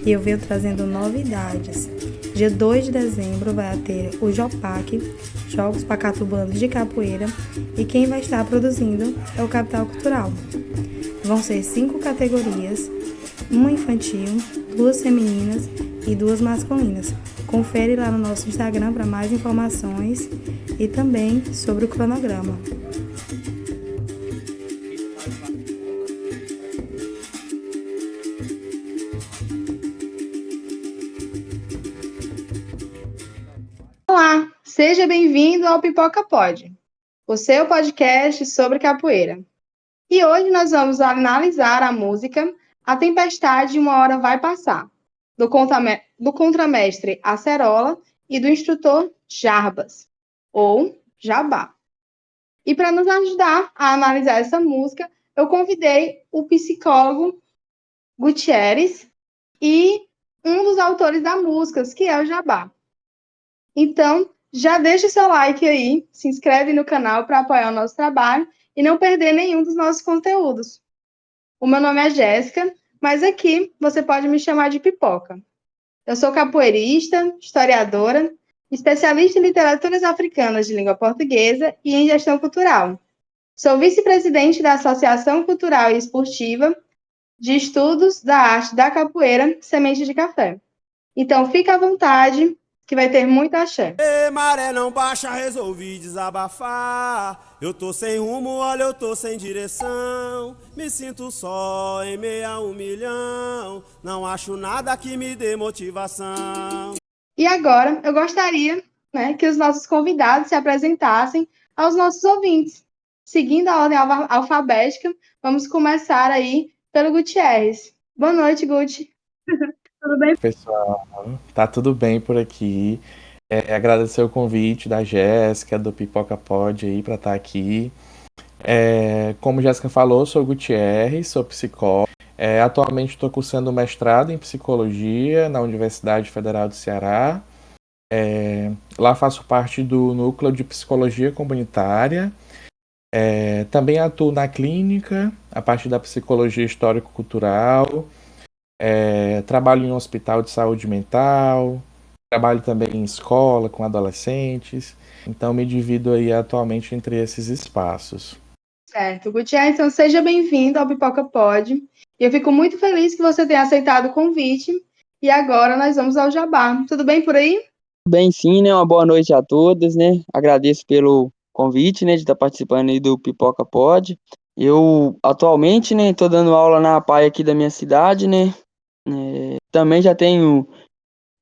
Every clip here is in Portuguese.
e eu venho trazendo novidades. Dia 2 de dezembro vai ter o JOPAC, Jogos Pacatubanos de Capoeira, e quem vai estar produzindo é o Capital Cultural. Vão ser 5 categorias, uma infantil, 2 femininas e 2 masculinas. Confere lá no nosso Instagram para mais informações e também sobre o cronograma. Olá, seja bem-vindo ao Pipoca Pod, o seu podcast sobre capoeira. E hoje nós vamos analisar a música A Tempestade Uma Hora Vai Passar, do contramestre Acerola e do instrutor Jarbas, ou Jabá. E para nos ajudar a analisar essa música, eu convidei o psicólogo Gutierrez e um dos autores da música, que é o Jabá. Então, já deixa o seu like aí, se inscreve no canal para apoiar o nosso trabalho e não perder nenhum dos nossos conteúdos. O meu nome é Jéssica, mas aqui você pode me chamar de Pipoca. Eu sou capoeirista, historiadora, especialista em literaturas africanas de língua portuguesa e em gestão cultural. Sou vice-presidente da Associação Cultural e Esportiva de Estudos da Arte da Capoeira Semente de Café. Então, fica à vontade, que vai ter muito axé. Ei, maré não baixa, resolvi desabafar. Eu tô sem rumo, olha, eu tô sem direção. Me sinto só em meio a 1 milhão. Não acho nada que me dê motivação. E agora, eu gostaria, que os nossos convidados se apresentassem aos nossos ouvintes. Seguindo a ordem alfabética, vamos começar aí pelo Gutierrez. Boa noite, Guti. Tudo bem? Pessoal, tá tudo bem por aqui. Agradecer o convite da Jéssica, do Pipoca Pod aí para estar aqui. Como a Jéssica falou, sou Gutierrez, sou psicólogo. Atualmente estou cursando mestrado em psicologia na Universidade Federal do Ceará. Lá faço parte do núcleo de psicologia comunitária. Também atuo na clínica, a partir da psicologia histórico-cultural. Trabalho em um hospital de saúde mental, trabalho também em escola com adolescentes, então me divido aí atualmente entre esses espaços. Certo, Gutierrez, então seja bem-vindo ao Pipoca Pod. Eu fico muito feliz que você tenha aceitado o convite. E agora nós vamos ao Jabá. Tudo bem por aí? Bem, sim, né? Uma boa noite a todos, né? Agradeço pelo convite, né, de estar participando aí do Pipoca Pod. Eu atualmente, né, estou dando aula na APAE aqui da minha cidade, né? Também já tenho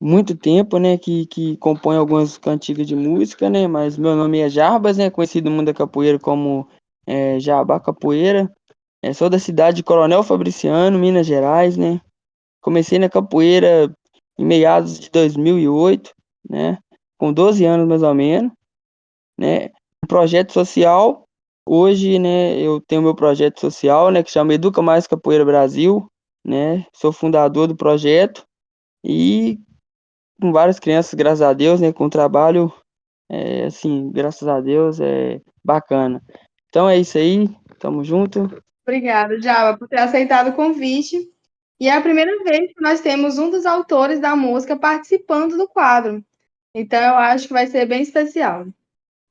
muito tempo, né, que compõe algumas cantigas de música, né? Mas meu nome é Jarbas, né? Conhecido no mundo da capoeira como Jabá Capoeira. Sou da cidade de Coronel Fabriciano, Minas Gerais, né? Comecei na capoeira em meados de 2008, né? Com 12 anos mais ou menos, né? Um projeto social. Hoje, né, eu tenho meu projeto social, né, que chama Educa Mais Capoeira Brasil, né? Sou fundador do projeto e com várias crianças, graças a Deus, né, com trabalho, assim, graças a Deus, é bacana. Então é isso aí, tamo junto. Obrigada, Java, por ter aceitado o convite. E é a primeira vez que nós temos um dos autores da música participando do quadro. Então, eu acho que vai ser bem especial.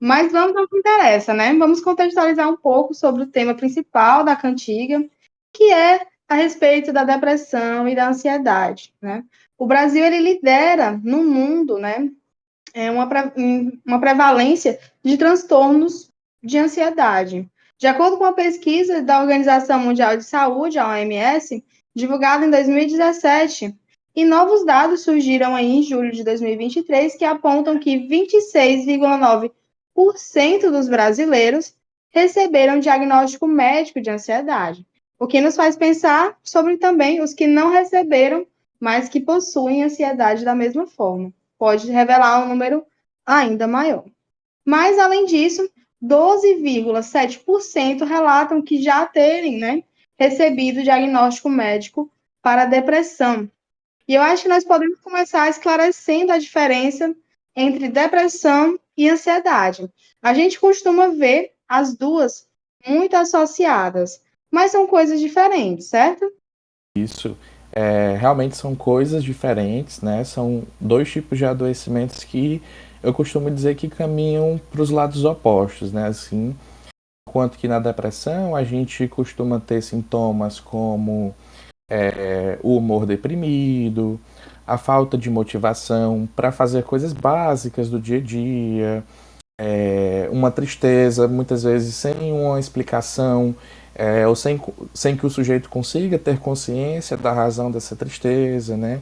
Mas vamos ao que interessa, né? Vamos contextualizar um pouco sobre o tema principal da cantiga, que é a respeito da depressão e da ansiedade, né? O Brasil, ele lidera no mundo, né? Uma prevalência de transtornos de ansiedade. De acordo com a pesquisa da Organização Mundial de Saúde, a OMS, divulgada em 2017, e novos dados surgiram aí em julho de 2023 que apontam que 26,9% dos brasileiros receberam diagnóstico médico de ansiedade, o que nos faz pensar sobre também os que não receberam, mas que possuem ansiedade da mesma forma. Pode revelar um número ainda maior. Mas, além disso, 12,7% relatam que já terem, recebido diagnóstico médico para depressão. E eu acho que nós podemos começar esclarecendo a diferença entre depressão e ansiedade. A gente costuma ver as duas muito associadas, mas são coisas diferentes, certo? Isso. realmente são coisas diferentes, né? São dois tipos de adoecimentos que eu costumo dizer que caminham para os lados opostos, né? Assim, enquanto que na depressão a gente costuma ter sintomas como o humor deprimido, a falta de motivação para fazer coisas básicas do dia a dia, uma tristeza, muitas vezes sem uma explicação, ou sem que o sujeito consiga ter consciência da razão dessa tristeza, né?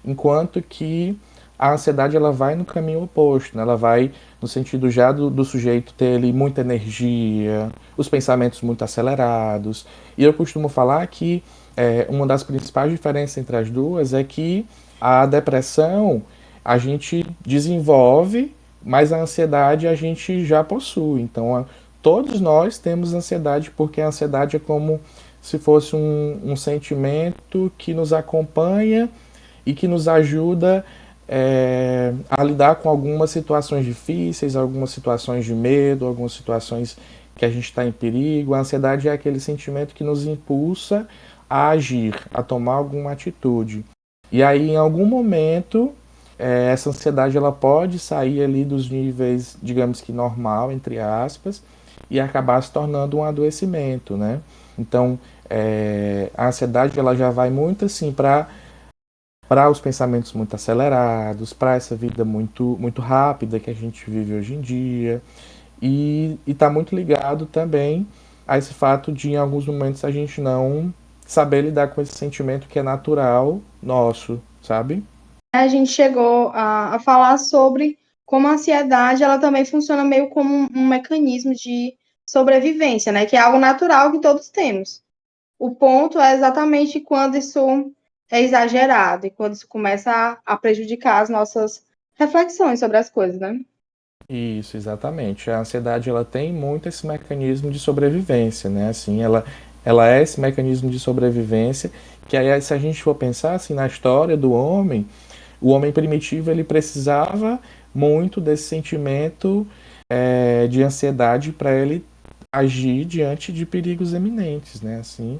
Enquanto que a ansiedade ela vai no caminho oposto, né? Ela vai no sentido já do sujeito ter ali muita energia, os pensamentos muito acelerados. E eu costumo falar que uma das principais diferenças entre as duas é que a depressão a gente desenvolve, mas a ansiedade a gente já possui. Então, todos nós temos ansiedade, porque a ansiedade é como se fosse um sentimento que nos acompanha e que nos ajuda a lidar com algumas situações difíceis, algumas situações de medo, algumas situações que a gente está em perigo. A ansiedade é aquele sentimento que nos impulsa a agir, a tomar alguma atitude. E aí, em algum momento, essa ansiedade ela pode sair ali dos níveis, digamos que normal, entre aspas, e acabar se tornando um adoecimento, né? Então, a ansiedade ela já vai muito assim para os pensamentos muito acelerados, para essa vida muito rápida que a gente vive hoje em dia, e está muito ligado também a esse fato de, em alguns momentos, a gente não saber lidar com esse sentimento que é natural nosso, sabe? A gente chegou a falar sobre como a ansiedade ela também funciona meio como um mecanismo de sobrevivência, né? Que é algo natural que todos temos. O ponto é exatamente quando isso é exagerado e quando isso começa a prejudicar as nossas reflexões sobre as coisas, né? Isso, exatamente. A ansiedade ela tem muito esse mecanismo de sobrevivência, né? Assim, ela é esse mecanismo de sobrevivência que aí, se a gente for pensar assim na história do homem, o homem primitivo ele precisava muito desse sentimento de ansiedade para ele agir diante de perigos eminentes, né? Assim,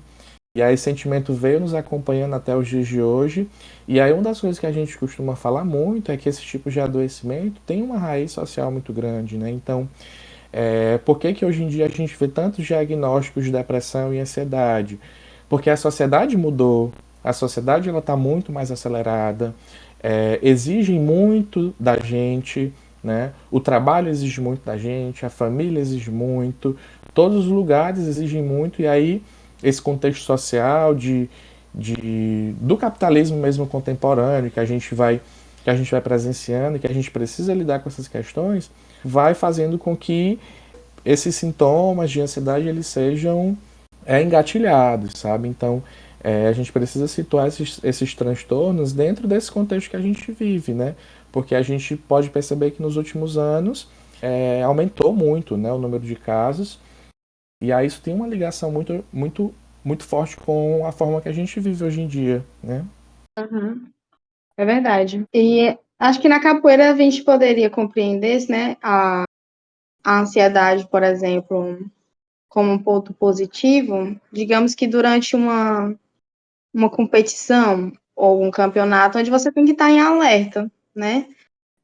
e aí esse sentimento veio nos acompanhando até os dias de hoje. E aí uma das coisas que a gente costuma falar muito é que esse tipo de adoecimento tem uma raiz social muito grande, né? Então, por que que hoje em dia a gente vê tantos diagnósticos de depressão e ansiedade? Porque a sociedade mudou, a sociedade ela está muito mais acelerada, exige muito da gente, né? O trabalho exige muito da gente, a família exige muito, todos os lugares exigem muito, e aí esse contexto social do capitalismo mesmo contemporâneo que a gente vai presenciando e que a gente precisa lidar com essas questões, vai fazendo com que esses sintomas de ansiedade eles sejam engatilhados, sabe? Então, a gente precisa situar esses transtornos dentro desse contexto que a gente vive, né? Porque a gente pode perceber que nos últimos anos aumentou muito, né, o número de casos, e aí isso tem uma ligação muito forte com a forma que a gente vive hoje em dia, né? Uhum. É verdade. E acho que na capoeira a gente poderia compreender, né, a ansiedade, por exemplo, como um ponto positivo. Digamos que durante uma competição ou um campeonato onde você tem que estar em alerta, né?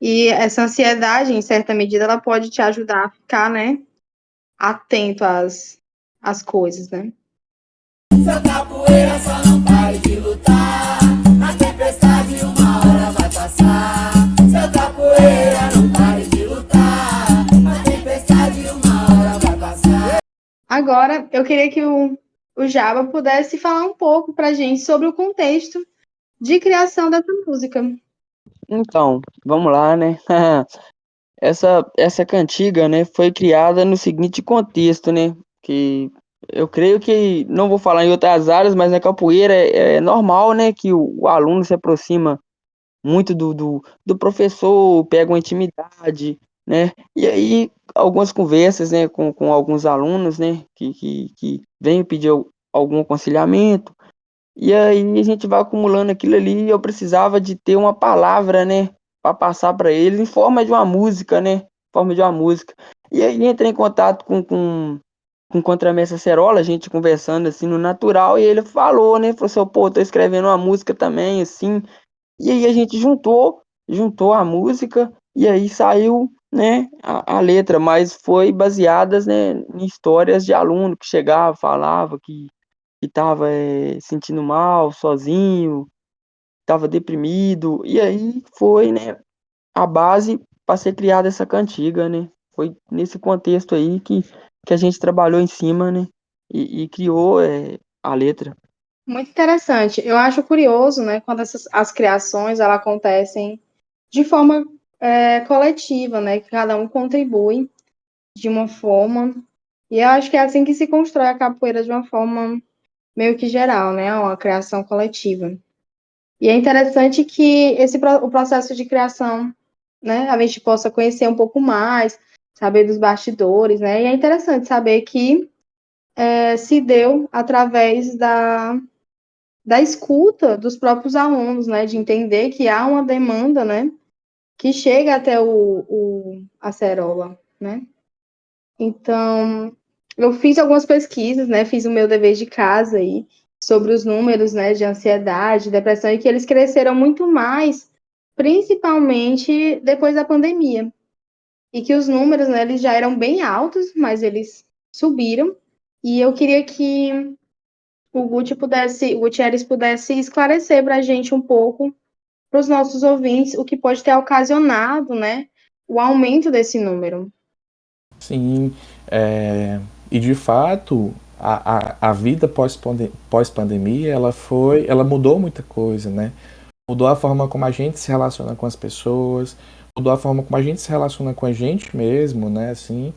E essa ansiedade, em certa medida, ela pode te ajudar a ficar, né, atento às coisas, né? Seu capoeira só não pare de lutar. Na tempestade uma hora vai passar. Seu capoeira não pare de lutar. Na tempestade uma hora vai passar. Agora, eu queria que o Jaba pudesse falar um pouco pra gente sobre o contexto de criação dessa música. Então, vamos lá, né? Essa cantiga, né, foi criada no seguinte contexto, né? Que eu creio que, não vou falar em outras áreas, mas na capoeira é normal, né, que o aluno se aproxima muito do professor, pega uma intimidade, né? E aí, algumas conversas, né, com alguns alunos, né, que vêm pedir algum aconselhamento, e aí a gente vai acumulando aquilo ali, e eu precisava de ter uma palavra, né, para passar para eles em forma de uma música, né? Forma de uma música. E aí entrei em contato com com contramestre acerola, a gente conversando assim no natural, e ele falou, né? Falou assim, pô, tô escrevendo uma música também, assim. E aí a gente juntou a música, e aí saiu, né, a letra, mas foi baseadas, né, em histórias de aluno que chegava, falava que tava sentindo mal, sozinho, tava deprimido, e aí foi, né, a base para ser criada essa cantiga, né? Foi nesse contexto aí que a gente trabalhou em cima, né? E criou a letra. Muito interessante. Eu acho curioso, né, quando as criações elas acontecem de forma coletiva, né, que cada um contribui de uma forma. E eu acho que é assim que se constrói a capoeira de uma forma meio que geral, né, uma criação coletiva. E é interessante que o processo de criação, né, a gente possa conhecer um pouco mais, saber dos bastidores, né, e é interessante saber que se deu através da escuta dos próprios alunos, né, de entender que há uma demanda, né, que chega até a acerola, né. Então, eu fiz algumas pesquisas, né, fiz o meu dever de casa aí, sobre os números, né, de ansiedade, depressão, e que eles cresceram muito mais, principalmente depois da pandemia. E que os números, né, eles já eram bem altos, mas eles subiram. E eu queria que o Gutierrez pudesse esclarecer para a gente um pouco, para os nossos ouvintes, o que pode ter ocasionado, né, o aumento desse número. Sim, e de fato a vida pós-pandemia ela mudou muita coisa, né? Mudou a forma como a gente se relaciona com as pessoas, mudou a forma como a gente se relaciona com a gente mesmo, né? Assim,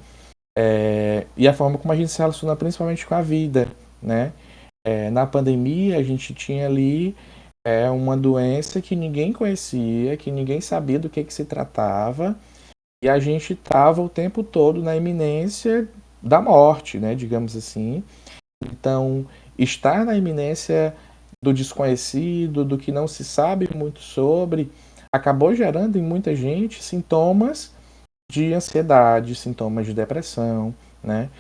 e a forma como a gente se relaciona principalmente com a vida, né? Na pandemia a gente tinha ali uma doença que ninguém conhecia, que ninguém sabia do que se tratava, e a gente estava o tempo todo na iminência da morte, né, digamos assim. Então, estar na iminência do desconhecido, do que não se sabe muito sobre, acabou gerando em muita gente sintomas de ansiedade, sintomas de depressão, né?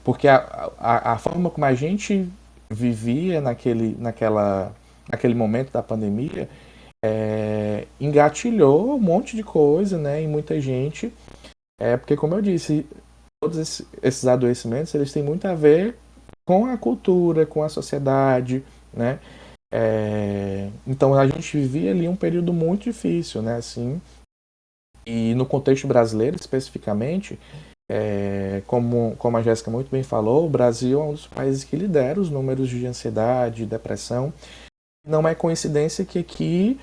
Porque a forma como a gente vivia naquele momento da pandemia engatilhou um monte de coisa, né, em muita gente. Porque, como eu disse, todos esses adoecimentos eles têm muito a ver com a cultura, com a sociedade, né? Então a gente vivia ali um período muito difícil, né? Assim, e no contexto brasileiro especificamente, como a Jéssica muito bem falou, o Brasil é um dos países que lidera os números de ansiedade, depressão. Não é coincidência que aqui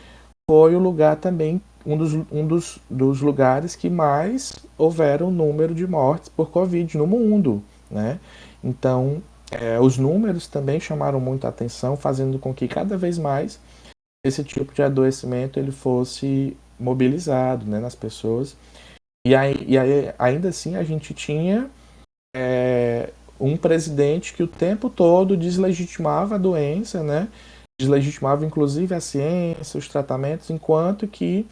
foi o lugar também, dos lugares que mais houveram número de mortes por Covid no mundo, né? Então, os números também chamaram muita atenção, fazendo com que cada vez mais esse tipo de adoecimento ele fosse mobilizado, né, nas pessoas. E aí, ainda assim, a gente tinha um presidente que o tempo todo deslegitimava a doença, né? Deslegitimava inclusive a ciência, os tratamentos, enquanto que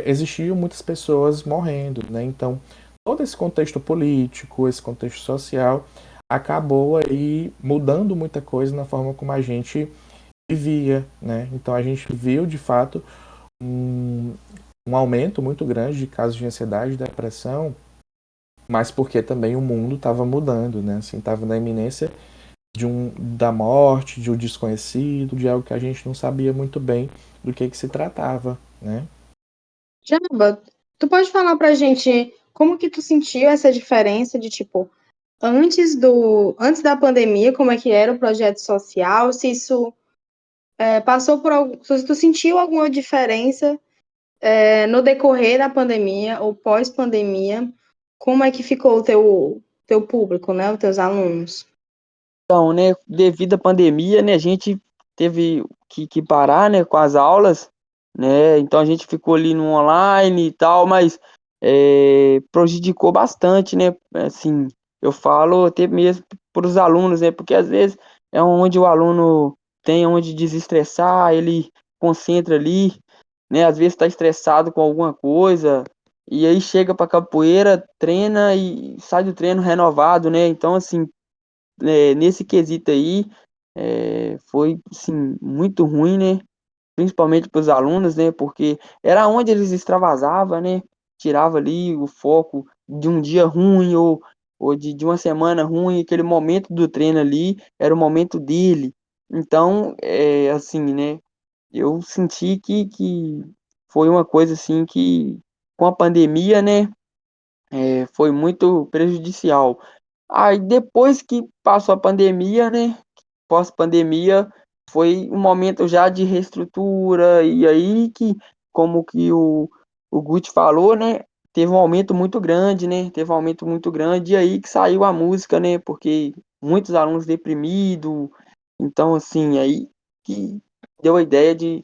existiam muitas pessoas morrendo, né? Então, todo esse contexto político, esse contexto social, acabou aí mudando muita coisa na forma como a gente vivia, né? Então, a gente viu, de fato, um aumento muito grande de casos de ansiedade e depressão, mas porque também o mundo estava mudando, né? Assim, estava na iminência da morte, de um desconhecido, de algo que a gente não sabia muito bem do que se tratava, né? Jaba, tu pode falar pra gente como que tu sentiu essa diferença de, tipo, antes da pandemia, como é que era o projeto social, se isso passou por algum, se tu sentiu alguma diferença no decorrer da pandemia ou pós-pandemia, como é que ficou o teu público, né, os teus alunos? Então, né, devido à pandemia, né, a gente teve que parar, né, com as aulas, né, então a gente ficou ali no online e tal, mas prejudicou bastante, né, assim, eu falo até mesmo para os alunos, né, porque às vezes é onde o aluno tem onde desestressar, ele concentra ali, né, às vezes está estressado com alguma coisa, e aí chega pra capoeira, treina e sai do treino renovado, né? Então, assim, nesse quesito aí, foi, assim, muito ruim, né? Principalmente para os alunos, né? Porque era onde eles extravasavam, né? Tirava ali o foco de um dia ruim ou de uma semana ruim, aquele momento do treino ali era o momento dele. Então, assim, né? Eu senti que foi uma coisa assim que com a pandemia, né? Foi muito prejudicial. Aí depois que passou a pandemia, né? Pós-pandemia, foi um momento já de reestrutura, e aí que, como que o Guti falou, né? Teve um aumento muito grande, né? Teve um aumento muito grande, e aí que saiu a música, né? Porque muitos alunos deprimidos, então, assim, aí que deu a ideia de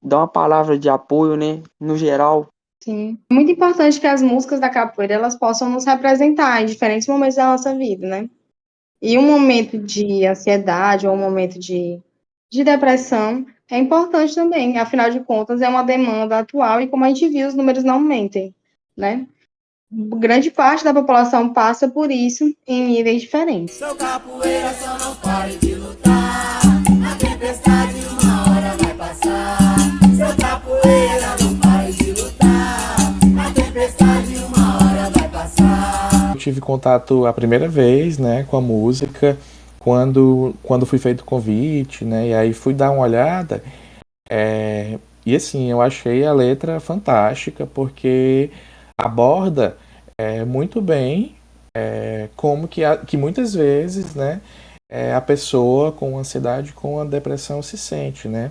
dar uma palavra de apoio, né? No geral. Sim. É muito importante que as músicas da capoeira elas possam nos representar em diferentes momentos da nossa vida, né? E um momento de ansiedade ou um momento de depressão é importante também, afinal de contas, é uma demanda atual e, como a gente viu, os números não mentem, né? Grande parte da população passa por isso em níveis diferentes. Seu capoeira só não pare de lutar. A tempestade uma hora vai passar. Seu capoeira não pare de lutar. A tempestade uma hora vai passar. Eu tive contato a primeira vez, né, com a música quando fui feito o convite, né, e aí fui dar uma olhada, e assim, eu achei a letra fantástica porque aborda muito bem como que muitas vezes, né, a pessoa com ansiedade, com a depressão se sente, né?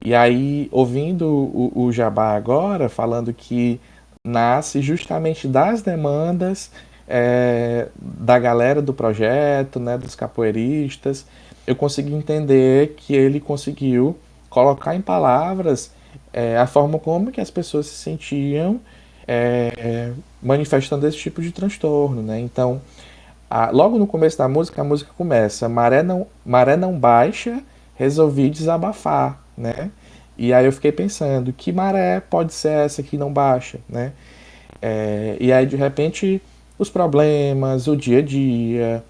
E aí, ouvindo o Jabá agora, falando que nasce justamente das demandas da galera do projeto, né, dos capoeiristas, eu consegui entender que ele conseguiu colocar em palavras a forma como que as pessoas se sentiam manifestando esse tipo de transtorno, né? Então, logo no começo da música, a música começa: maré não baixa, resolvi desabafar, né? E aí eu fiquei pensando, que maré pode ser essa que não baixa, né? E aí de repente os problemas, o dia a dia,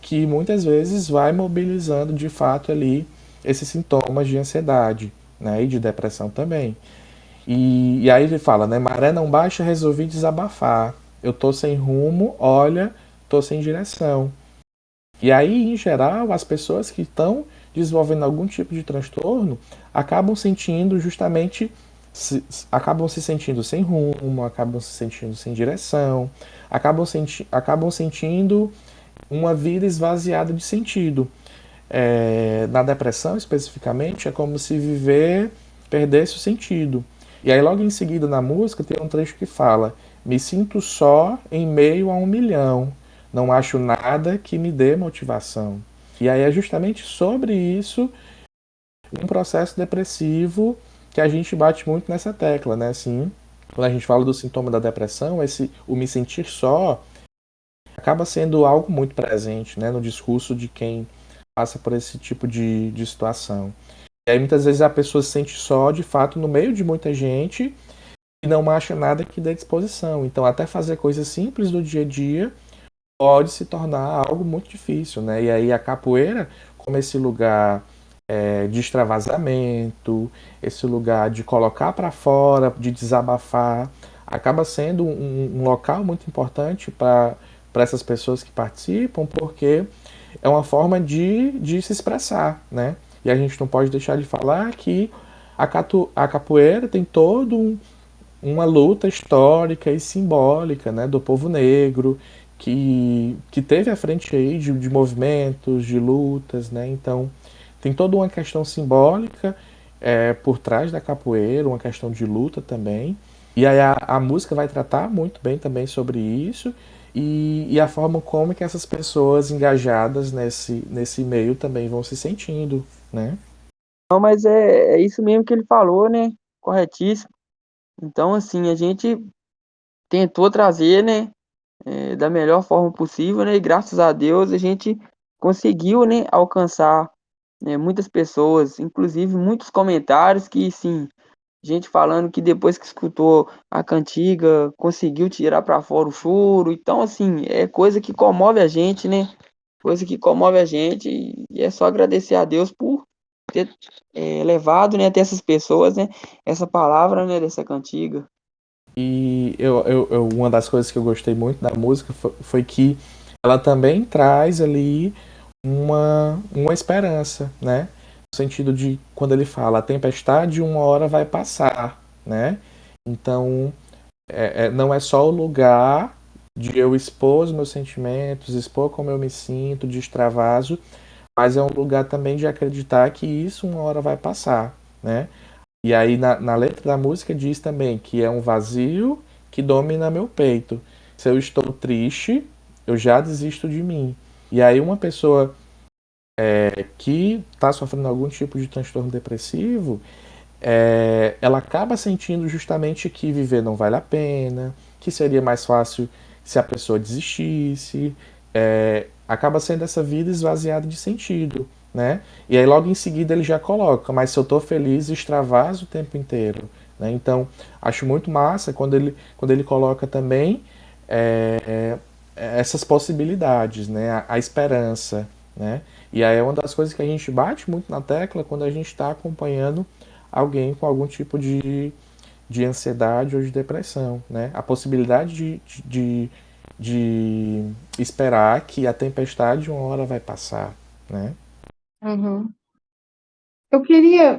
que muitas vezes vai mobilizando de fato ali esses sintomas de ansiedade, né? E de depressão também. E aí ele fala, né? Maré não baixa, resolvi desabafar. Eu tô sem rumo, olha, tô sem direção. E aí, em geral, as pessoas que estão desenvolvendo algum tipo de transtorno acabam sentindo justamente, acabam se sentindo sem rumo, acabam se sentindo sem direção, acabam sentindo uma vida esvaziada de sentido. Na depressão, especificamente, é como se viver perdesse o sentido. E aí, logo em seguida, na música, tem um trecho que fala: me sinto só em meio a um milhão, não acho nada que me dê motivação. E aí é justamente sobre isso, um processo depressivo, que a gente bate muito nessa tecla, né? Assim, quando a gente fala do sintoma da depressão, o me sentir só acaba sendo algo muito presente, né, no discurso de quem passa por esse tipo de situação. E aí muitas vezes a pessoa se sente só, de fato, no meio de muita gente e não acha nada que dê disposição. Então até fazer coisas simples do dia a dia pode se tornar algo muito difícil, né? E aí a capoeira, como esse lugar de extravasamento, esse lugar de colocar para fora, de desabafar, acaba sendo um local muito importante para essas pessoas que participam, porque é uma forma de se expressar, né? E a gente não pode deixar de falar que a capoeira tem uma luta histórica e simbólica, né, do povo negro, que teve à frente aí de movimentos, de lutas, né? Então tem toda uma questão simbólica por trás da capoeira, uma questão de luta também. E aí a música vai tratar muito bem também sobre isso e a forma como que essas pessoas engajadas nesse meio também vão se sentindo, né? Não, mas é isso mesmo que ele falou, né? Corretíssimo. Então, assim, a gente tentou trazer, né, da melhor forma possível, né? E graças a Deus a gente conseguiu, né, alcançar, né, muitas pessoas, inclusive muitos comentários que, sim, gente falando que depois que escutou a cantiga, conseguiu tirar para fora o choro. Então, assim, é coisa que comove a gente, né? Coisa que comove a gente e é só agradecer a Deus por ter levado, né, até essas pessoas, né, essa palavra, né, dessa cantiga. E uma das coisas que eu gostei muito da música foi que ela também traz ali uma esperança, né? No sentido de quando ele fala a tempestade uma hora vai passar, né? Então não é só o lugar de eu expor os meus sentimentos, expor como eu me sinto, de extravaso, mas é um lugar também de acreditar que isso uma hora vai passar, né? E aí na letra da música diz também que é um vazio que domina meu peito. Se eu estou triste, eu já desisto de mim. E aí uma pessoa que está sofrendo algum tipo de transtorno depressivo, ela acaba sentindo justamente que viver não vale a pena, que seria mais fácil se a pessoa desistisse, acaba sendo essa vida esvaziada de sentido, né? E aí logo em seguida ele já coloca, mas se eu estou feliz, extravaso o tempo inteiro, né? Então acho muito massa quando ele coloca também essas possibilidades, né? A esperança, né? E aí é uma das coisas que a gente bate muito na tecla quando a gente está acompanhando alguém com algum tipo de ansiedade ou de depressão, né? A possibilidade de esperar que a tempestade uma hora vai passar, né? Uhum. Eu queria,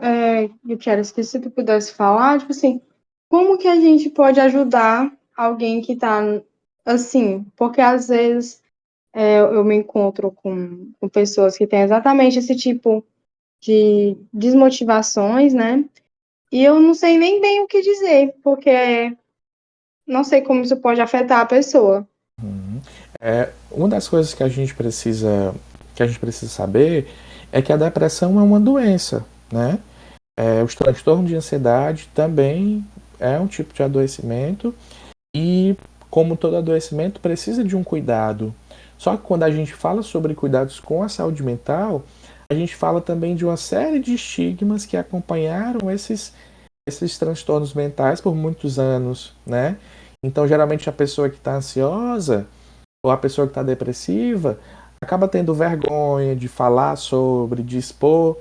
se tu pudesse falar, tipo assim, como que a gente pode ajudar alguém que tá assim? Porque às vezes eu me encontro com pessoas que têm exatamente esse tipo de desmotivações, né? E eu não sei nem bem o que dizer, porque não sei como isso pode afetar a pessoa. Uma das coisas que a gente precisa saber é que a depressão é uma doença, né? Os transtornos de ansiedade também é um tipo de adoecimento e, como todo adoecimento, precisa de um cuidado. Só que quando a gente fala sobre cuidados com a saúde mental, a gente fala também de uma série de estigmas que acompanharam esses transtornos mentais por muitos anos, né? Então, geralmente, a pessoa que está ansiosa ou a pessoa que está depressiva acaba tendo vergonha de falar sobre, de expor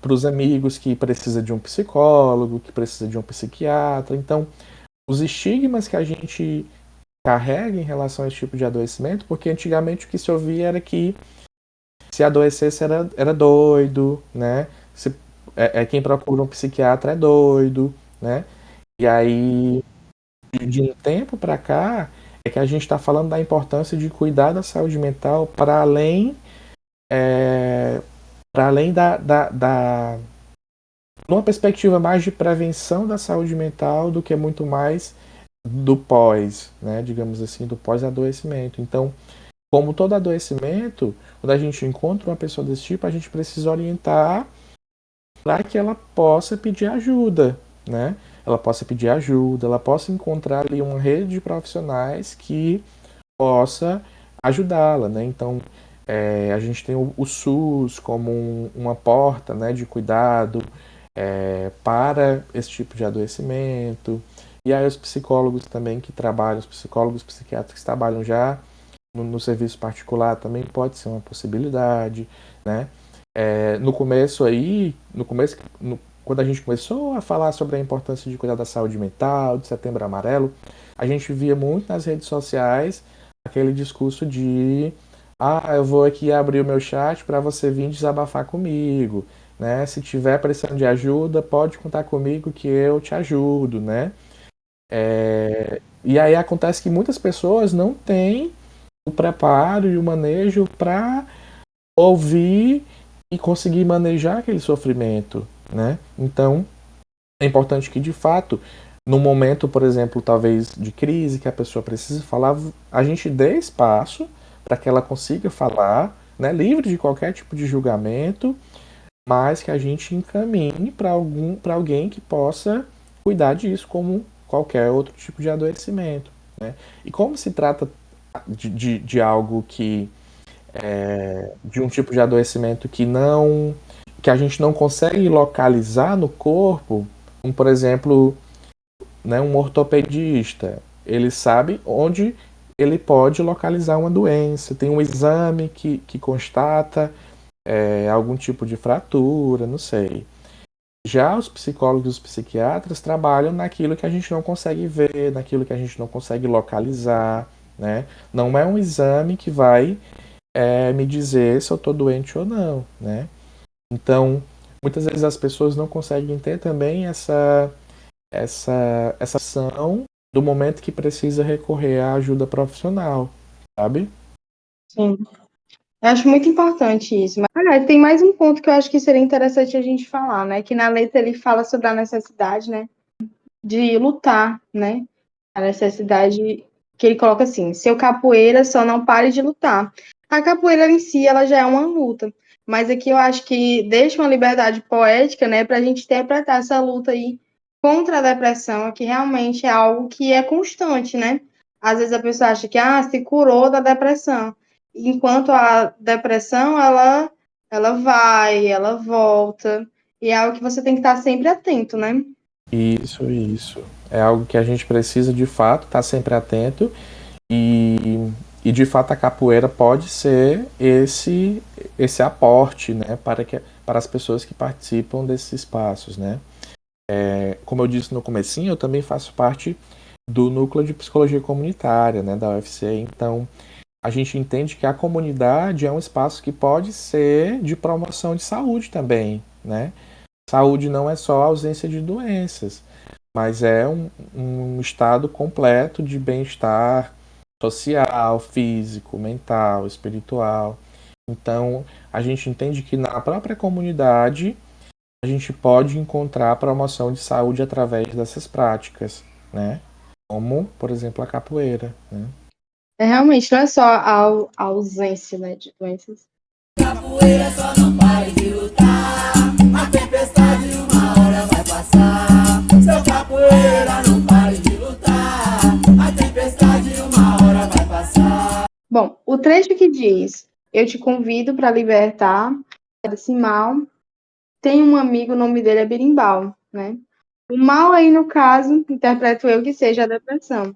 para os amigos que precisa de um psicólogo, que precisa de um psiquiatra. Então, os estigmas que a gente carrega em relação a esse tipo de adoecimento, porque antigamente o que se ouvia era que se adoecesse era doido, né? Quem procura um psiquiatra é doido, né? E aí, de um tempo para cá, é que a gente está falando da importância de cuidar da saúde mental para além numa perspectiva mais de prevenção da saúde mental do que muito mais do pós, né? Digamos assim, do pós-adoecimento. Então, como todo adoecimento, quando a gente encontra uma pessoa desse tipo, a gente precisa orientar para que ela possa pedir ajuda, né? Ela possa pedir ajuda, ela possa encontrar ali uma rede de profissionais que possa ajudá-la, né? Então, a gente tem o SUS como uma porta, né, de cuidado para esse tipo de adoecimento. E aí os psicólogos também que trabalham, os psicólogos psiquiatras que trabalham já no serviço particular também pode ser uma possibilidade, né? No começo aí, quando a gente começou a falar sobre a importância de cuidar da saúde mental, de Setembro Amarelo, a gente via muito nas redes sociais aquele discurso de eu vou aqui abrir o meu chat para você vir desabafar comigo, né? Se tiver precisando de ajuda, pode contar comigo que eu te ajudo, né? E aí acontece que muitas pessoas não têm o preparo e o manejo para ouvir e conseguir manejar aquele sofrimento, né? Então, é importante que, de fato, no momento, por exemplo, talvez de crise, que a pessoa precisa falar, a gente dê espaço para que ela consiga falar, né, livre de qualquer tipo de julgamento, mas que a gente encaminhe para alguém que possa cuidar disso como qualquer outro tipo de adoecimento, né? E como se trata de algo que de um tipo de adoecimento que a gente não consegue localizar no corpo, Como, por exemplo, né, um ortopedista, ele sabe onde ele pode localizar uma doença, tem um exame que constata algum tipo de fratura, não sei. Já os psicólogos e os psiquiatras trabalham naquilo que a gente não consegue ver, naquilo que a gente não consegue localizar, né? Não é um exame que vai me dizer se eu estou doente ou não, né? Então, muitas vezes as pessoas não conseguem ter também essa ação do momento que precisa recorrer à ajuda profissional, sabe? Sim. Eu acho muito importante isso. Mas, tem mais um ponto que eu acho que seria interessante a gente falar, né? Que na letra ele fala sobre a necessidade, né, de lutar, né? A necessidade que ele coloca assim: seu capoeira só não pare de lutar. A capoeira em si, ela já é uma luta. Mas aqui eu acho que deixa uma liberdade poética, né, para a gente interpretar essa luta aí contra a depressão, que realmente é algo que é constante, né? Às vezes a pessoa acha que se curou da depressão, enquanto a depressão ela vai, ela volta, e é algo que você tem que estar sempre atento, né? Isso. É algo que a gente precisa de fato estar sempre atento e de fato a capoeira pode ser esse aporte, né, para as pessoas que participam desses espaços, né? Como eu disse no comecinho, eu também faço parte do núcleo de psicologia comunitária, né, da UFC. Então a gente entende que a comunidade é um espaço que pode ser de promoção de saúde também, né? Saúde não é só a ausência de doenças, mas é um estado completo de bem-estar social, físico, mental, espiritual. Então, a gente entende que na própria comunidade a gente pode encontrar promoção de saúde através dessas práticas, né? Como, por exemplo, a capoeira, né? Realmente, não é só a ausência, né, de doenças. Capoeira só não pare de lutar. A tempestade uma hora vai passar. Seu capoeira não pare de lutar. A tempestade uma hora vai passar. Bom, o trecho que diz: eu te convido para libertar desse mal. Tem um amigo, o nome dele é Berimbau, né? O mal aí, no caso, interpreto eu que seja a depressão.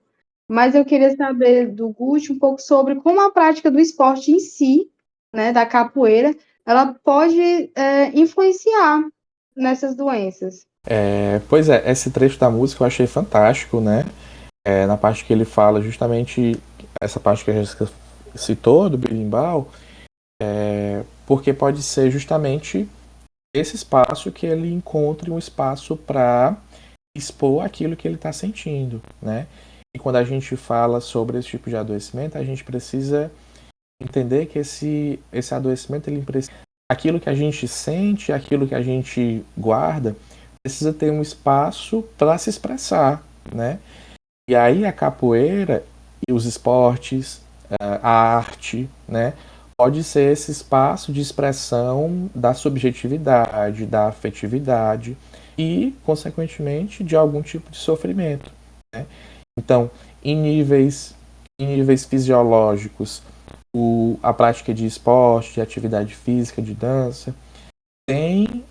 Mas eu queria saber do Guti um pouco sobre como a prática do esporte em si, né, da capoeira, ela pode influenciar nessas doenças. Pois é, esse trecho da música eu achei fantástico, né? Na parte que ele fala justamente essa parte que a Jéssica citou do berimbau, porque pode ser justamente esse espaço que ele encontre um espaço para expor aquilo que ele está sentindo, né? E quando a gente fala sobre esse tipo de adoecimento, a gente precisa entender que esse adoecimento, ele precisa, aquilo que a gente sente, aquilo que a gente guarda, precisa ter um espaço para se expressar, né? E aí a capoeira e os esportes, a arte, né, pode ser esse espaço de expressão da subjetividade, da afetividade e, consequentemente, de algum tipo de sofrimento, né? Então, em níveis fisiológicos, a prática de esporte, de atividade física, de dança, tem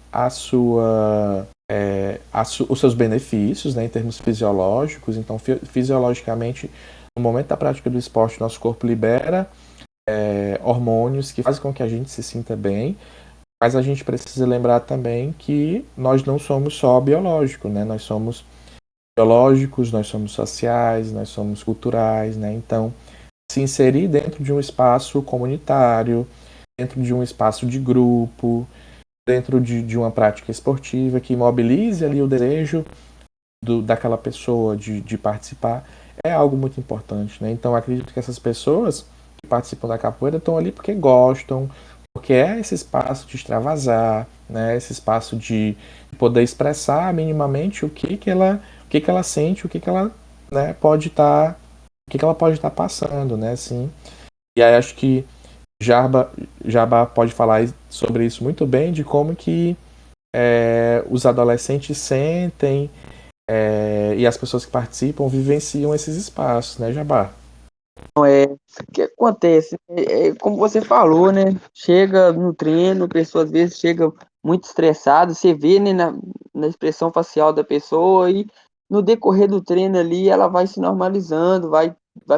os seus benefícios, né, em termos fisiológicos. Então, fisiologicamente, no momento da prática do esporte, nosso corpo libera hormônios que fazem com que a gente se sinta bem, mas a gente precisa lembrar também que nós não somos só biológicos, né? Nós somos biológicos, nós somos sociais, nós somos culturais, né? Então, se inserir dentro de um espaço comunitário, dentro de um espaço de grupo, dentro de uma prática esportiva que mobilize ali o desejo daquela pessoa de participar, é algo muito importante, né? Então, acredito que essas pessoas que participam da capoeira estão ali porque gostam, porque é esse espaço de extravasar, né? Esse espaço de poder expressar minimamente o que ela sente, o que ela, né, pode estar, o que ela pode estar passando, né? Assim, e aí acho que Jabá pode falar sobre isso muito bem, de como que os adolescentes sentem e as pessoas que participam vivenciam esses espaços, né, Jabá? O que acontece? Como você falou, né? Chega no treino, a pessoa às vezes chega muito estressada, você vê, né, na expressão facial da pessoa e no decorrer do treino ali ela vai se normalizando, vai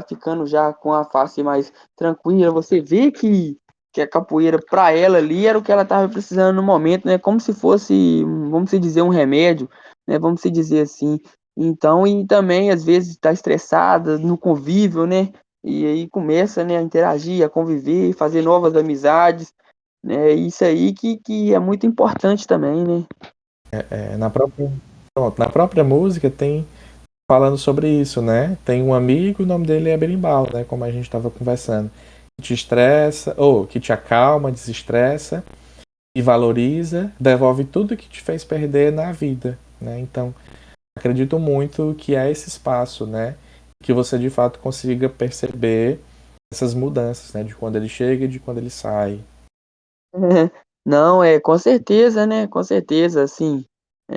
ficando já com a face mais tranquila. Você vê que a capoeira para ela ali era o que ela estava precisando no momento, né? Como se fosse, vamos se dizer, um remédio, né? Vamos se dizer assim. Então, e também às vezes está estressada no convívio, né? E aí começa, né, a interagir, a conviver, fazer novas amizades, né? Isso aí que é muito importante também, né? Na própria, pronto, na própria música tem falando sobre isso, né? Tem um amigo, o nome dele é Berimbau, né? Como a gente estava conversando, que te estressa, ou que te acalma, desestressa e valoriza, devolve tudo que te fez perder na vida, né? Então, acredito muito que é esse espaço, né? Que você de fato consiga perceber essas mudanças, né? De quando ele chega e de quando ele sai. Não, com certeza, né? Com certeza, assim, é,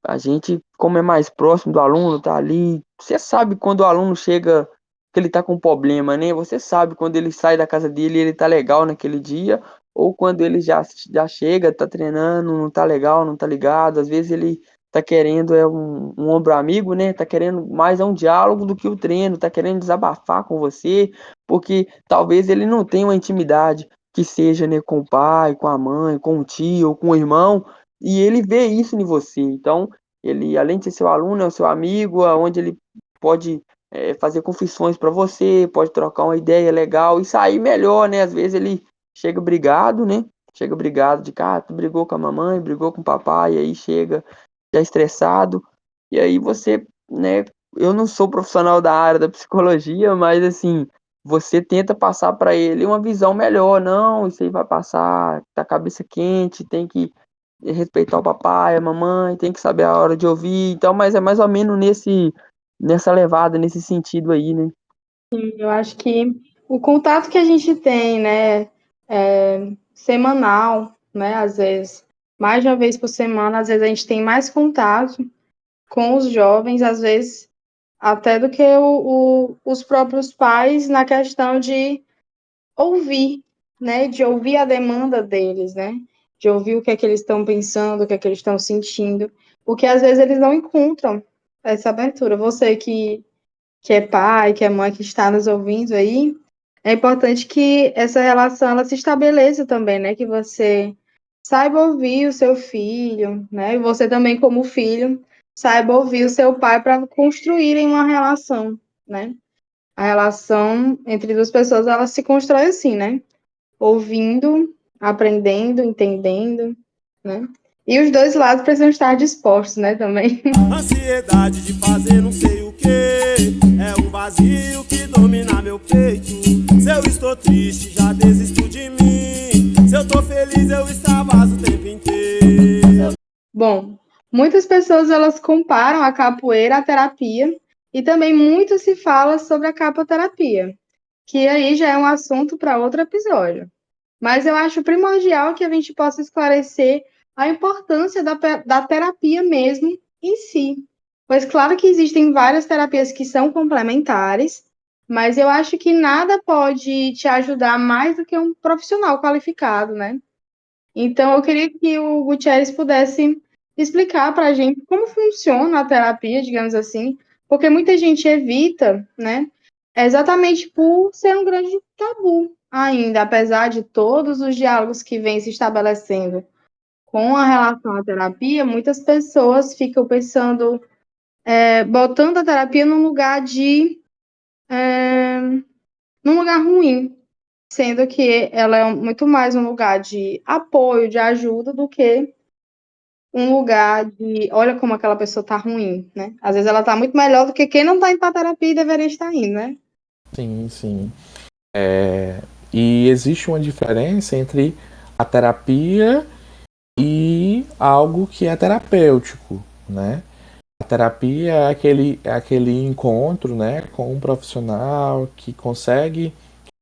a gente, como é mais próximo do aluno, tá ali, você sabe quando o aluno chega, que ele tá com problema, né? Você sabe quando ele sai da casa dele e ele tá legal naquele dia, ou quando ele já chega, tá treinando, não tá legal, não tá ligado, às vezes ele tá querendo um ombro amigo, né? Tá querendo mais um diálogo do que o treino, tá querendo desabafar com você, porque talvez ele não tenha uma intimidade que seja, né, com o pai, com a mãe, com o tio, ou com o irmão, e ele vê isso em você. Então, ele, além de ser seu aluno, é o seu amigo, onde ele pode fazer confissões para você, pode trocar uma ideia legal e sair melhor, né? Às vezes ele chega brigado, né? Chega brigado de cara, tu brigou com a mamãe, brigou com o papai, e aí chega já estressado, e aí você, né? Eu não sou profissional da área da psicologia, mas assim, você tenta passar para ele uma visão melhor. Não, isso aí vai passar, tá cabeça quente, tem que respeitar o papai, a mamãe, tem que saber a hora de ouvir. Então, mas é mais ou menos nessa levada, nesse sentido aí, né? Eu acho que o contato que a gente tem, né, semanal, né, às vezes, mais de uma vez por semana, às vezes a gente tem mais contato com os jovens, às vezes, até do que os próprios pais na questão de ouvir, né, de ouvir a demanda deles, né, de ouvir o que é que eles estão pensando, o que é que eles estão sentindo, porque às vezes eles não encontram essa abertura. Você que é pai, que é mãe, que está nos ouvindo aí, é importante que essa relação ela se estabeleça também, né? Que você saiba ouvir o seu filho, né? E você também, como filho, saiba ouvir o seu pai para construírem uma relação, né? A relação entre duas pessoas, ela se constrói assim, né? Ouvindo, aprendendo, entendendo, né? E os dois lados precisam estar dispostos, né, também. Ansiedade de fazer não sei o que, é um vazio que domina meu peito. Se eu estou triste, já desisto de mim. Se eu tô feliz, eu extravaso o tempo inteiro. Bom, muitas pessoas elas comparam a capoeira à terapia e também muito se fala sobre a capoterapia, que aí já é um assunto para outro episódio. Mas eu acho primordial que a gente possa esclarecer a importância da terapia mesmo em si. Pois claro que existem várias terapias que são complementares, mas eu acho que nada pode te ajudar mais do que um profissional qualificado, né? Então, eu queria que o Gutierrez pudesse explicar para a gente como funciona a terapia, digamos assim, porque muita gente evita, né? Exatamente por ser um grande tabu ainda, apesar de todos os diálogos que vêm se estabelecendo com a relação à terapia, muitas pessoas ficam pensando, botando a terapia num lugar ruim, sendo que ela é muito mais um lugar de apoio, de ajuda, do que um lugar de olha como aquela pessoa tá ruim, né? Às vezes ela tá muito melhor do que quem não tá indo pra terapia e deveria estar indo, né? Sim, sim. E existe uma diferença entre a terapia e algo que é terapêutico, né? A terapia é aquele encontro, né, com um profissional que consegue,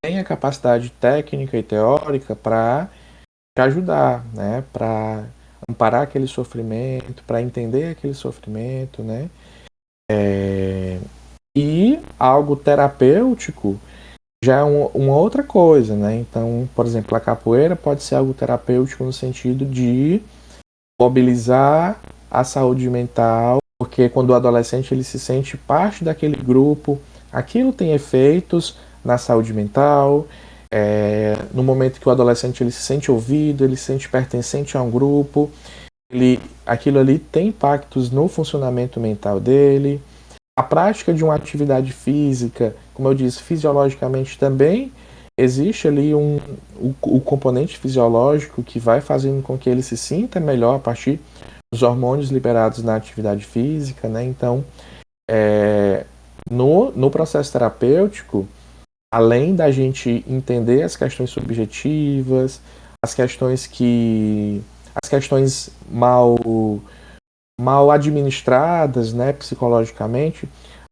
tem a capacidade técnica e teórica para te ajudar, né, para amparar aquele sofrimento, para entender aquele sofrimento, né? E algo terapêutico já é uma outra coisa, né? Então, por exemplo, a capoeira pode ser algo terapêutico no sentido de mobilizar a saúde mental, porque quando o adolescente ele se sente parte daquele grupo, aquilo tem efeitos na saúde mental. No momento que o adolescente ele se sente ouvido, ele se sente pertencente a um grupo, aquilo ali tem impactos no funcionamento mental dele. A prática de uma atividade física, como eu disse, fisiologicamente também existe ali o componente fisiológico que vai fazendo com que ele se sinta melhor a partir dos hormônios liberados na atividade física, né? Então, no processo terapêutico, além da gente entender as questões subjetivas, as questões mal administradas, né, psicologicamente,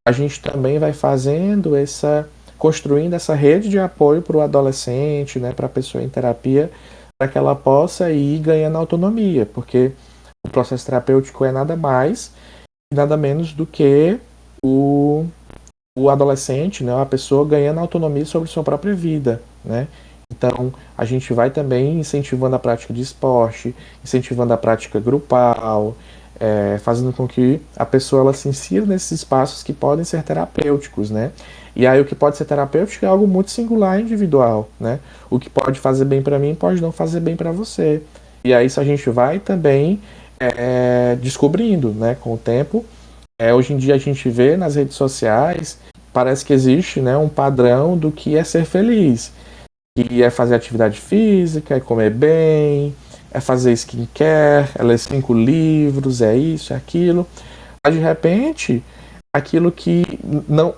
a gente também vai construindo essa rede de apoio para o adolescente, né, para a pessoa em terapia, para que ela possa ir ganhando autonomia, porque o processo terapêutico é nada mais e nada menos do que o adolescente, né, a pessoa ganhando autonomia sobre sua própria vida, né? Então, a gente vai também incentivando a prática de esporte, incentivando a prática grupal, fazendo com que a pessoa ela se insira nesses espaços que podem ser terapêuticos, né? E aí o que pode ser terapêutico é algo muito singular e individual, né? O que pode fazer bem para mim pode não fazer bem para você. E aí isso a gente vai também descobrindo, né, com o tempo. Hoje em dia a gente vê nas redes sociais, parece que existe, né, um padrão do que é ser feliz. Que é fazer atividade física, é comer bem, é fazer skincare, é ler 5 livros, é isso, é aquilo. Mas de repente,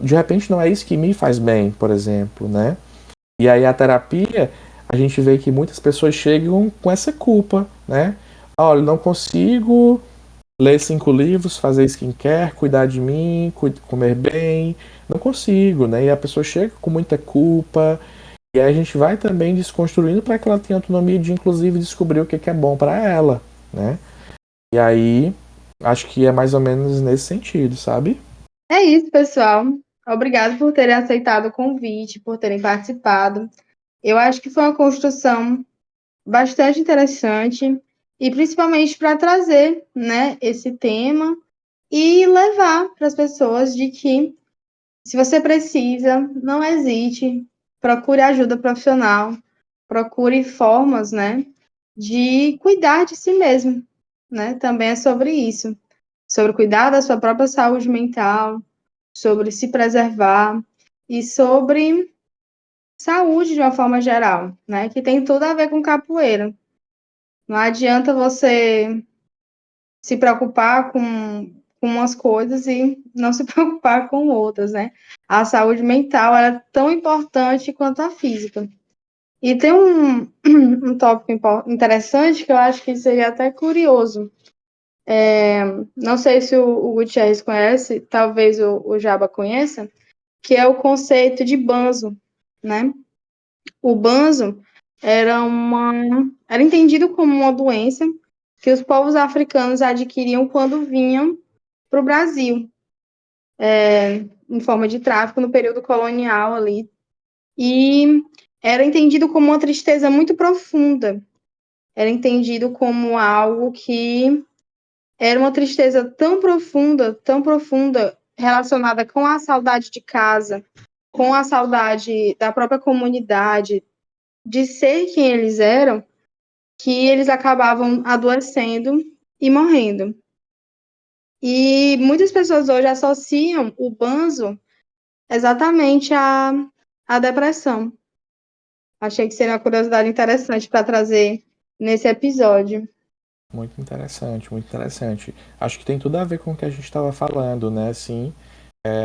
de repente não é isso que me faz bem, por exemplo, né? E aí a terapia, a gente vê que muitas pessoas chegam com essa culpa, né? Olha, eu não consigo ler 5 livros, fazer skincare, cuidar de mim, comer bem, não consigo, né? E a pessoa chega com muita culpa. E aí a gente vai também desconstruindo para que ela tenha autonomia de, inclusive, descobrir o que é bom para ela, né? E aí, acho que é mais ou menos nesse sentido, sabe? É isso, pessoal. Obrigado por terem aceitado o convite, por terem participado. Eu acho que foi uma construção bastante interessante e principalmente para trazer, né, esse tema e levar para as pessoas de que se você precisa, não hesite, procure ajuda profissional, procure formas, né, de cuidar de si mesmo, né? Também é sobre isso, sobre cuidar da sua própria saúde mental, sobre se preservar e sobre saúde de uma forma geral, né? Que tem tudo a ver com capoeira. Não adianta você se preocupar com umas coisas e não se preocupar com outras, né? A saúde mental é tão importante quanto a física. E tem um tópico interessante que eu acho que seria até curioso. Não sei se o Gutierrez conhece, talvez o Jaba conheça, que é o conceito de banzo, né? O banzo era entendido como uma doença que os povos africanos adquiriam quando vinham para o Brasil, em forma de tráfico no período colonial ali. E era entendido como uma tristeza muito profunda. Era entendido como algo que era uma tristeza tão profunda, relacionada com a saudade de casa, com a saudade da própria comunidade, de ser quem eles eram, que eles acabavam adoecendo e morrendo. E muitas pessoas hoje associam o banzo exatamente à depressão. Achei que seria uma curiosidade interessante para trazer nesse episódio. Muito interessante, muito interessante. Acho que tem tudo a ver com o que a gente estava falando, né? Assim,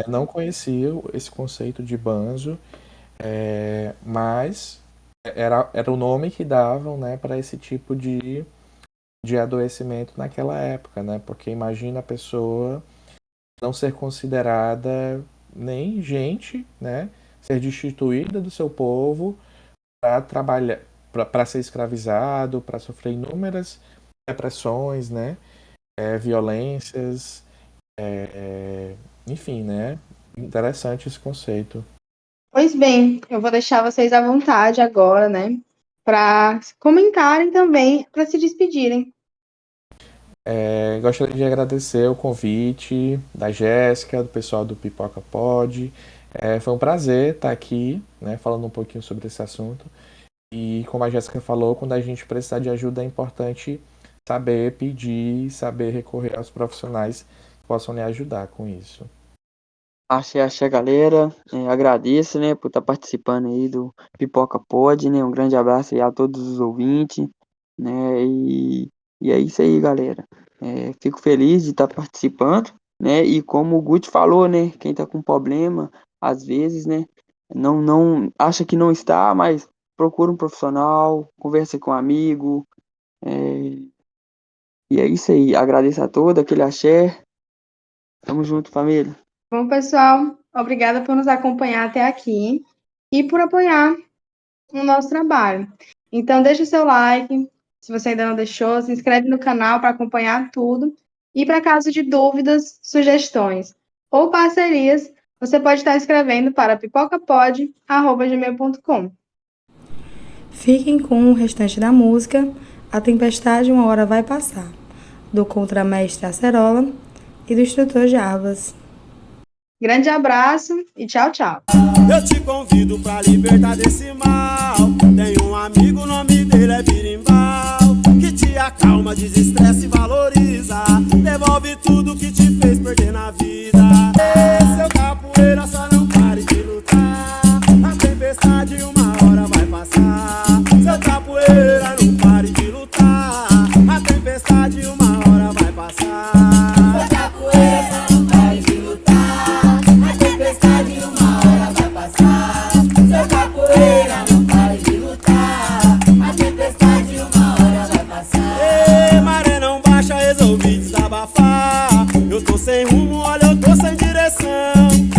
não conhecia esse conceito de banjo, mas era o nome que davam, né, para esse tipo de adoecimento naquela época, né? Porque imagina a pessoa não ser considerada nem gente, né? Ser destituída do seu povo para trabalhar, para ser escravizado, para sofrer inúmeras repressões, né? Violências, enfim, né? interessante esse conceito. Pois bem, eu vou deixar vocês à vontade agora, né? Para comentarem também, para se despedirem. Gostaria de agradecer o convite da Jéssica, do pessoal do Pipoca Pod. Foi um prazer estar aqui, né, falando um pouquinho sobre esse assunto. E como a Jéssica falou, quando a gente precisar de ajuda é importante saber pedir, saber recorrer aos profissionais que possam lhe ajudar com isso. Axé, galera. Agradeço, né, por estar participando aí do Pipoca Pod, né? Um grande abraço aí a todos os ouvintes, né? E é isso aí, galera. Fico feliz de estar participando, né? E como o Guti falou, né? Quem tá com problema, às vezes, né? Não acha que não está, mas procura um profissional, conversa com um amigo. E é isso aí. Agradeço a todos, aquele axé. Tamo junto, família. Bom, pessoal, obrigada por nos acompanhar até aqui e por apoiar o nosso trabalho. Então, deixa o seu like, se você ainda não deixou, se inscreve no canal para acompanhar tudo. E para caso de dúvidas, sugestões ou parcerias, você pode estar escrevendo para pipocapod@gmail.com. Fiquem com o restante da música A Tempestade Uma Hora Vai Passar, do contramestre Acerola e do instrutor Jarbas. Grande abraço e tchau, tchau. Eu te convido pra libertar desse mal. Tem um amigo, o nome dele é Birimbau, que te acalma, desestressa e valoriza. Devolve tudo que te fez perder na vida. Seu capoeira, só não pare de lutar. A tempestade uma hora vai passar. Seu capoeira, não pare de lutar. A tempestade uma hora vai passar. Seu capoeira, só não pare de lutar. A tempestade uma hora vai passar. Seu capoeira, não pare de lutar. A tempestade uma hora vai passar. Ei, maré não baixa, resolvi desabafar. Eu tô sem rumo, olha, eu tô sem direção.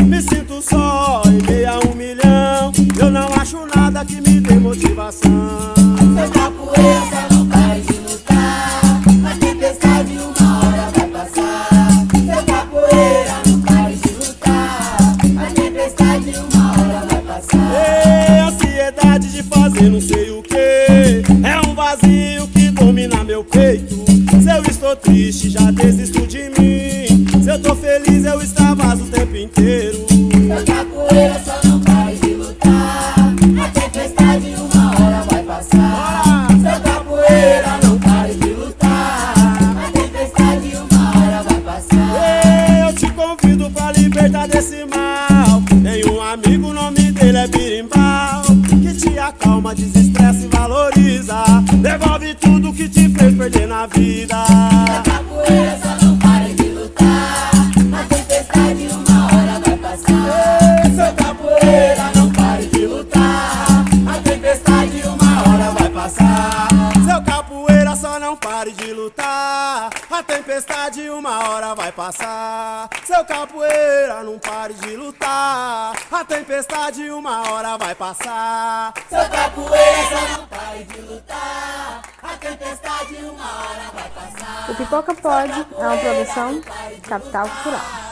Me sinto só em meio a 1 milhão. Eu não acho nada que me dê motivação. Seu capoeira, só não pare de lutar. A tempestade uma hora vai passar. Seu capoeira, não pare de lutar. A tempestade uma hora vai passar. Ei, ansiedade de fazer não sei o que. É um vazio que domina meu peito. Se eu estou triste, já desisto de mim. Se eu tô feliz, eu extravaso o tempo inteiro. Seu capoeira, só não pare de lutar. A tempestade uma hora vai passar. Seu capoeira, não pare de lutar. A tempestade uma hora vai passar. Ei, eu te convido pra libertar desse mal. Tem um amigo, o nome dele é Birimbau, que te acalma, desestressa e valoriza. Devolve tudo que te fez perder na vida. Seu capoeira, só não pare de lutar. A tempestade uma hora vai passar. Seu capoeira, não pare de lutar. A tempestade uma hora vai passar. Seu capoeira, só não pare de lutar. A tempestade uma hora vai passar. Seu capoeira, não pare de lutar. A tempestade uma hora vai passar. Seu capoeira, só não pare de lutar. A tempestade uma hora vai passar. O Pipoca Pod é uma produção Capital Cultural.